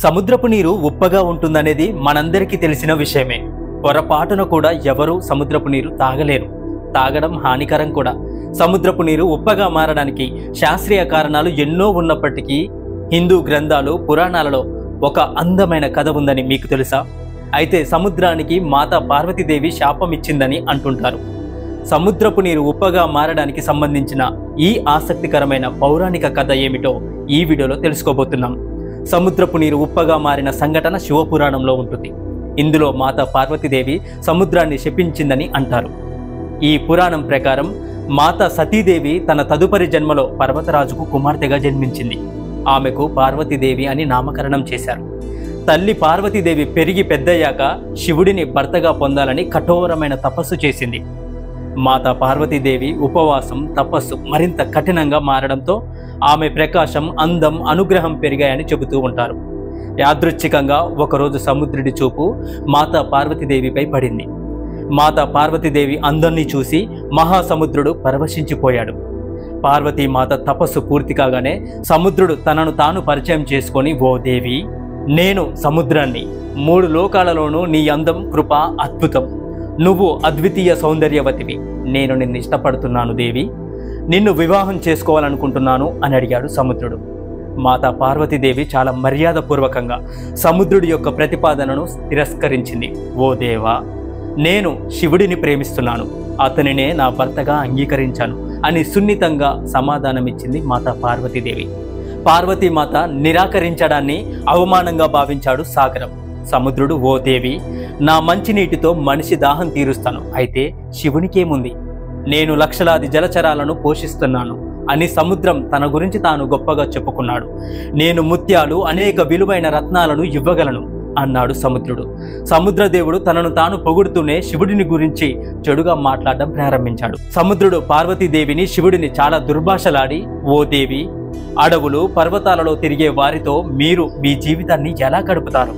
సముద్రపు నీరు ఉప్పగా ఉంటుందనేది మనందరికీ తెలిసిన విషయమే. పొరపాటున కూడా ఎవరూ సముద్రపు నీరు తాగలేరు. తాగడం హానికరం కూడా. సముద్రపు నీరు ఉప్పగా మారడానికి శాస్త్రీయ కారణాలు ఎన్నో ఉన్నప్పటికీ హిందూ గ్రంథాలు, పురాణాలలో ఒక అందమైన కథ ఉందని మీకు తెలుసా? అయితే సముద్రానికి మాతా పార్వతీదేవి శాపం ఇచ్చిందని అంటుంటారు. సముద్రపు నీరు ఉప్పగా మారడానికి సంబంధించిన ఈ ఆసక్తికరమైన పౌరాణిక కథ ఏమిటో ఈ వీడియోలో తెలుసుకోబోతున్నాం. సముద్రపు నీరు ఉప్పగా మారిన సంఘటన శివపురాణంలో ఉంటుంది. ఇందులో మాతా పార్వతీదేవి సముద్రాన్ని శపించిందని అంటారు. ఈ పురాణం ప్రకారం మాతా సతీదేవి తన తదుపరి జన్మలో పర్వతరాజుకు కుమార్తెగా జన్మించింది. ఆమెకు పార్వతీదేవి అని నామకరణం చేశారు. తల్లి పార్వతీదేవి పెరిగి పెద్దయ్యాక శివుడిని భర్తగా పొందాలని కఠోరమైన తపస్సు చేసింది. మాతా పార్వతీదేవి ఉపవాసం, తపస్సు మరింత కఠినంగా మారడంతో ఆమె ప్రకాశం, అందం, అనుగ్రహం పెరిగాయని చెబుతూ ఉంటారు. యాదృచ్ఛికంగా ఒకరోజు సముద్రుడి చూపు మాతా పార్వతీదేవిపై పడింది. మాతా పార్వతీదేవి అందరినీ చూసి మహాసముద్రుడు పరవశించిపోయాడు. పార్వతీమాత తపస్సు పూర్తి కాగానే సముద్రుడు తనను తాను పరిచయం చేసుకొని, ఓ దేవి, నేను సముద్రాన్ని, 3 లోకాలలోనూ నీ అందం, కృప అద్భుతం. నువ్వు అద్వితీయ సౌందర్యవతివి. నేను నిన్ను ఇష్టపడుతున్నాను దేవి. నిన్ను వివాహం చేసుకోవాలనుకుంటున్నాను అని అడిగాడు సముద్రుడు. మాతా పార్వతీదేవి చాలా మర్యాదపూర్వకంగా సముద్రుడి యొక్క ప్రతిపాదనను తిరస్కరించింది. ఓ దేవా, నేను శివుడిని ప్రేమిస్తున్నాను. అతనినే నా భర్తగా అంగీకరించాను అని సున్నితంగా సమాధానమిచ్చింది మాతా పార్వతీదేవి. పార్వతీమాత నిరాకరించడాన్ని అవమానంగా భావించాడు సాగరం. సముద్రుడు, ఓ దేవి, నా మంచినీటితో మనిషి దాహం తీరుస్తాను. అయితే శివునికేముంది? నేను లక్షలాది జలచరాలను పోషిస్తున్నాను అని సముద్రం తన గురించి తాను గొప్పగా చెప్పుకున్నాడు. నేను ముత్యాలు, అనేక విలువైన రత్నాలను ఇవ్వగలను అన్నాడు సముద్రుడు. సముద్రదేవుడు తనను తాను పొగుడుతూనే శివుడిని గురించి చెడుగా మాట్లాడడం ప్రారంభించాడు. సముద్రుడు పార్వతీదేవిని, శివుడిని చాలా దుర్భాషలాడి, ఓ దేవి, అడవులు, పర్వతాలలో తిరిగే వారితో మీరు మీ జీవితాన్ని ఎలా గడుపుతారు?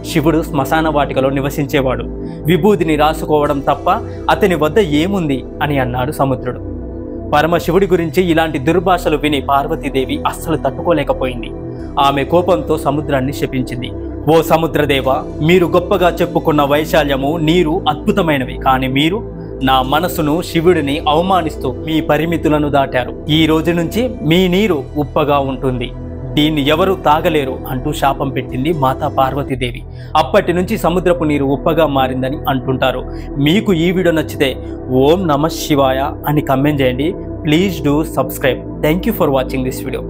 శివుడు శ్మశాన వాటికలో నివసించేవాడు. విభూతిని రాసుకోవడం తప్ప అతని వద్ద ఏముంది అని అన్నాడు సముద్రుడు. పరమశివుడి గురించి ఇలాంటి దుర్భాషలు విని పార్వతీదేవి అస్సలు తట్టుకోలేకపోయింది. ఆమె కోపంతో సముద్రాన్ని శపించింది. ఓ సముద్రదేవ, మీరు గొప్పగా చెప్పుకున్న వైశాల్యము, నీరు అద్భుతమైనవి. కానీ మీరు నా మనసును, శివుడిని అవమానిస్తూ మీ పరిమితులను దాటారు. ఈ రోజు నుంచి మీ నీరు ఉప్పగా ఉంటుంది. దీన్ని ఎవరు తాగలేరు అంటూ శాపం పెట్టింది మాతా పార్వతీదేవి. అప్పటి నుంచి సముద్రపు నీరు ఉప్పగా మారిందని అంటుంటారు. మీకు ఈ వీడియో నచ్చితే ఓం నమః శివాయ అని కమెంట్ చేయండి. Please do subscribe. Thank you for watching this video.